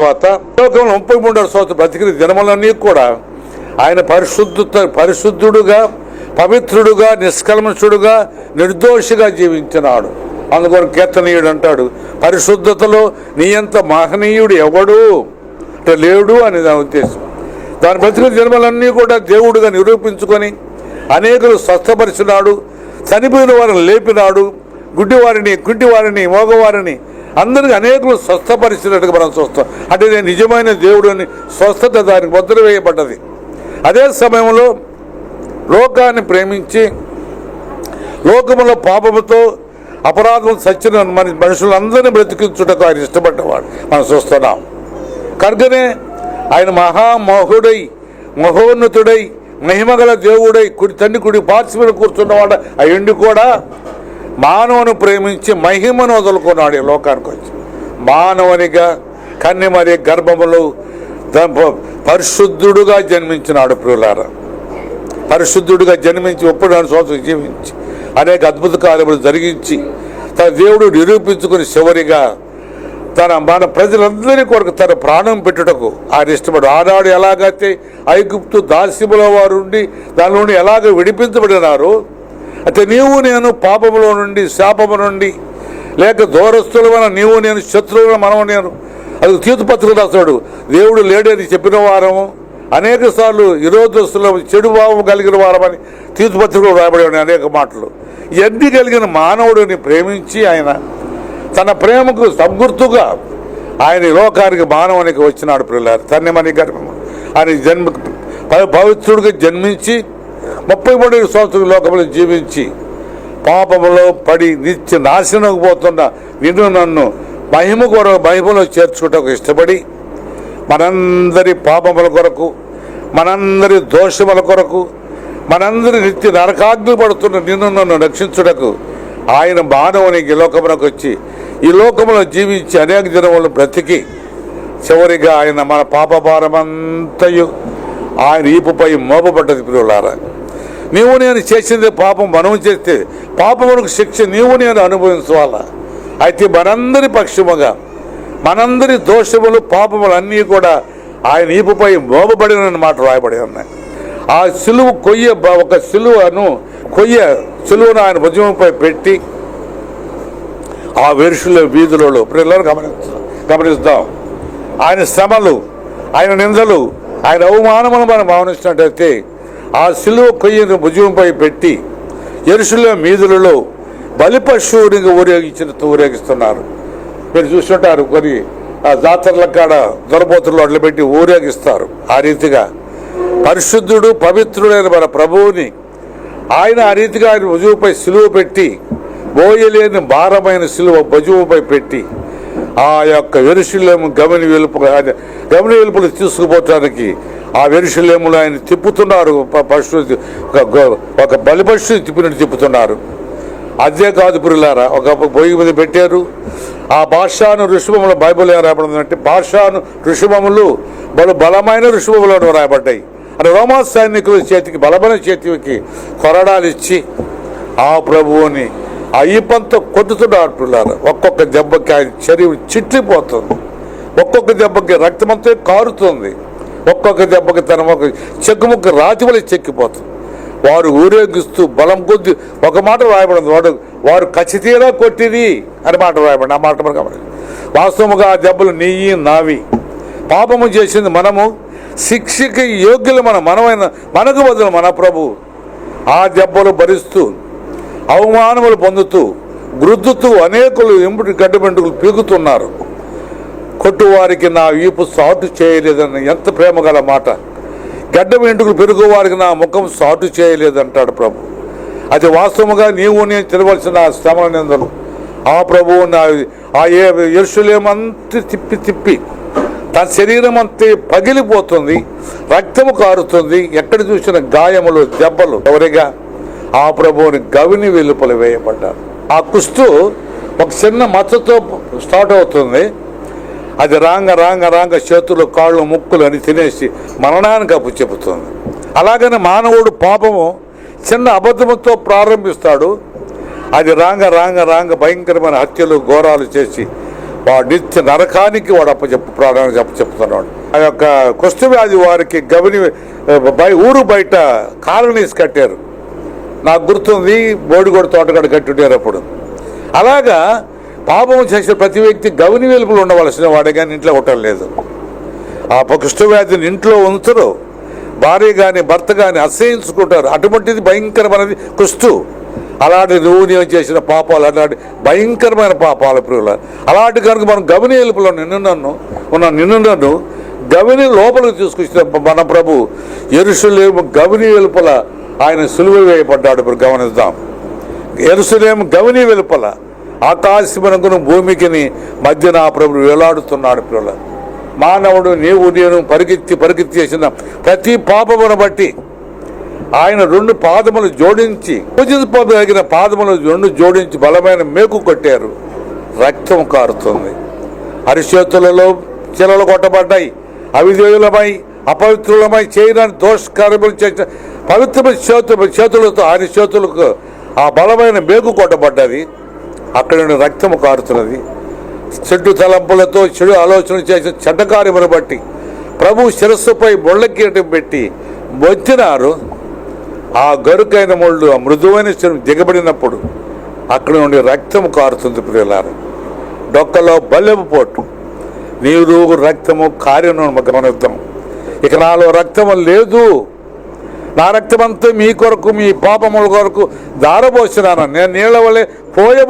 తర్వాత లోకంలో 33 సంవత్సరం బ్రతికిన దినములన్నీ కూడా ఆయన పరిశుద్ధుడుగా, పవిత్రుడుగా, నిష్కల్మషుడుగా, నిర్దోషిగా జీవించినాడు. అందుకని కీర్తనీయుడు అంటాడు, పరిశుద్ధతలో నీ అంత మహనీయుడు ఎవడు అంటే లేడు అని దాని ఉద్దేశం. దాని బ్రతికిన జన్మలన్నీ కూడా దేవుడుగా నిరూపించుకొని అనేకులు స్వస్థపరిచినాడు, చనిపోయిన వారిని లేపినాడు, గుడ్డివారిని, కుంటివారిని, మోగవారిని అందరికీ అనేకులు స్వస్థపరిచినట్టుగా మనం చూస్తాం. అంటే నేను నిజమైన దేవుడు అని స్వస్థత దానికి ముద్ర వేయబడ్డది. అదే సమయంలో లోకాన్ని ప్రేమించి లోకములో పాపముతో అపరాధం సచ్చిన మనుషులందరినీ బ్రతికించుటకు ఆయన ఇష్టపడ్డవాడు మనం చూస్తున్నాం. కనుకనే ఆయన మహామహుడై, మహోన్నతుడై, మహిమగల దేవుడై తండ్రి కుడి పార్శ్వ మీద కూర్చున్నవాడు అయ్యుండి కూడా మానవుని ప్రేమించి మహిమను వదులుకున్నాడు. ఈ లోకానికి వచ్చి మానవునిగా కన్యమరి గర్భములు పరిశుద్ధుడుగా జన్మించినాడు. ప్రియులారా, పరిశుద్ధుడిగా జన్మించి 32 సంవత్సరం జీవించి అనేక అద్భుత కార్యములు జరిగించి తన దేవుడు నిరూపించుకుని చివరిగా మన ప్రజలందరి కొరకు తన ప్రాణం పెట్టుటకు ఆయన ఇష్టపడు. ఆనాడు ఎలాగైతే ఐగుప్తు దాస్యముల వారు ఉండి దాని నుండి ఎలాగ విడిపించబడినారో అయితే నీవు నేను పాపములో నుండి, శాపము నుండి, లేక దూరస్తులమైన నీవు నేను, శత్రువుల మనము నేను, అది తీర్పుపత్రిక రాస్తాడు. దేవుడు లేడని చెప్పిన వారము, అనేక సార్లు విరోధస్తులు, చెడు భావం కలిగిన వారమని తీర్పుపత్రికలో రాయబడి ఉన్నాయి అనేక మాటలు. ఇవన్నీ కలిగిన మానవుడిని ప్రేమించి ఆయన తన ప్రేమకు సంగుర్తుగా ఆయన లోకానికి మానవునికి వచ్చినాడు. పిల్లలు తన్యమని గర్భము ఆయన పవిత్రుడిగా జన్మించి 33 సంవత్సరాల లోకంలో జీవించి పాపములో పడి నిత్య నాశనం పోతున్న నన్ను మహిమలో చేర్చుకోవటకు ఇష్టపడి మనందరి పాపముల కొరకు, మనందరి దోషముల కొరకు, మనందరి నిత్య నరకాగ్ని పడుతున్న నన్ను రక్షించుటకు ఆయన మానవునికి లోకమునకు వచ్చి ఈ లోకంలో జీవించి అనేక దినములను బ్రతికి చివరిగా ఆయన మన పాపభారమంతయు ఆయన ఈపుపై మోపబడ్డది. ప్రియులారా, నీవు నేను చేసింది పాపం, మనం చేస్తే పాపమునకు శిక్ష నీవు నేను అనుభవించాలా. అయితే మనందరి పక్షముగా మనందరి దోషములు, పాపములు అన్నీ కూడా ఆయన ఈపుపై మోపబడిన మాట రాయబడి ఉన్నాయి. ఆ సిలువ ఒక సిలువను ఆయన భుజంపై పెట్టి ఆ వెరుషుల వీధులలో పిల్లలు గమనిస్తాం. ఆయన శ్రమలు, ఆయన నిందలు, ఆయన అవమానమును మనం భావనిస్తున్నట్టయితే ఆ సిలువ కొయ్యను భుజంపై పెట్టి యెరూషలేము వీధులలో బలిపశువునిగా ఊరేగిస్తున్నారు. మీరు చూస్తుంటారు, కొన్ని జాతరల కాడ దొరబోతుల్లో అడ్లు పెట్టి ఊరేగిస్తారు. ఆ రీతిగా పరిశుద్ధుడు, పవిత్రుడైన మన ప్రభువుని ఆయన ఆ రీతిగా ఆయన భుజంపై సిలువ పెట్టి, మోయలేని భారమైన సిలువ భుజంపై పెట్టి ఆ యొక్క యెరూషలేము గమని వెలుపులు తీసుకుపోవటానికి ఆ యెరూషలేములో ఆయన తిప్పుతున్నారు. ఒక బలిపశువుని తిప్పినట్టు తిప్పుతున్నారు. అదే కాదు ప్రియులారా, ఒక పొయ్యి మీద పెట్టారు. ఆ భాషాను ఋషభములు బైబిల్ ఏం రాయబడిందంటే భాషాను ఋషభములు బలమైన ఋషభములను రాయబడ్డాయి. అంటే రోమా సైనికుల చేతికి, బలమైన చేతికి కొరడాలు ఇచ్చి ఆ ప్రభువుని అయ్యపంతో కొట్టుతున్నారు. పిల్లలు ఒక్కొక్క దెబ్బకి ఆయన శరీరం చిట్లిపోతుంది, ఒక్కొక్క దెబ్బకి రక్తమంతా కారుతుంది, ఒక్కొక్క దెబ్బకి తన ఒక చెక్కుముక్క రాతివలి చెక్కిపోతుంది. వారు ఊరేగిస్తూ బలం కొద్ది ఒక మాట రాయబడింది, వారు కచ్చితీరా కొట్టిది అని మాట రాయబడింది. ఆ మాట మనకు వాస్తవముగా ఆ దెబ్బలు నీయి నావి. పాపము చేసింది మనము, శిక్షకి యోగ్యులు మనకు బదులు మన ప్రభు ఆ దెబ్బలు భరిస్తూ అవమానములు పొందుతూ గృద్దుతూ అనేకులు గడ్డి వెంట్రుకలు పీకుతున్నారు. కొట్టువారికి నా వీపు సాటు చేయలేదని ఎంత ప్రేమ గల మాట. గడ్డ వెంట్రుకలు పెరుగు వారికి నా ముఖం సాటు చేయలేదంటాడు ప్రభు. అది వాస్తవముగా నీవు నేను తినవలసిన శ్రమల నిందలు ఆ ప్రభువు ఆ యెరూషలేము అంతా తిప్పి తన శరీరం అంతే పగిలిపోతుంది, రక్తము కారుతుంది, ఎక్కడ చూసిన గాయములు, దెబ్బలు. ఎవరిగా ఆ ప్రభువుని గవిని వెలుపల వేయబడ్డారు. ఆ కుస్తు ఒక చిన్న మచ్చతో స్టార్ట్ అవుతుంది. అది రాంగ చేతులు, కాళ్ళు, ముక్కులు అని తినేసి మరణానికి అప్పు చెబుతుంది. అలాగనే మానవుడు పాపము చిన్న అబద్ధముతో ప్రారంభిస్తాడు. అది రాంగ భయంకరమైన హత్యలు, ఘోరాలు చేసి వాడు నిత్య నరకానికి వాడు ప్రాణాన్ని చెప్తున్నాడు. ఆ యొక్క కుష్ఠవ్యాధి వారికి ఊరు బయట కాలనీస్ కట్టారు. నాకు గుర్తుంది, బోడిగోడ తోటగడ కట్టుంటారు అప్పుడు. అలాగా పాపం చేసే ప్రతి వ్యక్తి గవిని వెలుపులు ఉండవలసిన వాడే కానీ ఇంట్లో ఉండలేదు. ఆ కుష్ఠవ్యాధిని ఇంట్లో ఉంచరు. భార్య కానీ భర్త కానీ అసహించుకుంటారు. అటువంటిది భయంకరమైనది కుష్టు. అలాంటి నువ్వు నేను చేసిన పాపాలు అలాంటి భయంకరమైన పాపాలు ప్రియుల. అలాంటి కనుక మనం గవిని వెలుపులో నిన్ను నన్ను గవిని లోపలికి తీసుకొచ్చిన మన ప్రభు యెరూషలేము గవిని వెలుపల ఆయన సిలువ వేయబడ్డాడు. ఇప్పుడు గమనిద్దాం. యెరూషలేము గవిని వెలుపల ఆకాశమునకును భూమికి మధ్యన ఆ ప్రభు వేలాడుతున్నాడు. ప్రియుల, మానవుడు నీవు నేను పరిగెత్తి చేసిన ప్రతి పాపమును బట్టి ఆయన 2 పాదములు జోడించి పూజింపదగిన పాదములు 2 జోడించి బలమైన మేకు కొట్టారు. రక్తం కారుతుంది. అరిచేతులలో చిలలు కొట్టబడ్డాయి. అవిధేయులమై అపవిత్రులమై చేయడానికి దోషకార్యములు చేసిన పవిత్రమైన చేతులతో ఆయన చేతులకు ఆ బలమైన మేకు కొట్టబడ్డది. అక్కడ నుండి రక్తము కారుతున్నది. చెడ్డు తలంపులతో చెడు ఆలోచన చేసిన చెడ్డ కార్యమును బట్టి ప్రభు శిరస్సుపై ముళ్ళకీటం పెట్టి మొత్తినారు. ఆ గరుకైన ముళ్ళు ఆ మృదువైన శిరం దిగబడినప్పుడు అక్కడ నుండి రక్తము కారుతుంది. ప్రియులారా, డొక్కలో బల్లెపు పోటు, నీరు రక్తము కార్యం గమనిద్దాం. ఇక నాలో రక్తము లేదు, నా రక్తమంతా మీ కొరకు మీ పాపముల కొరకు దారబోసినాను. నేను నీళ్ల వల్లే పోయబ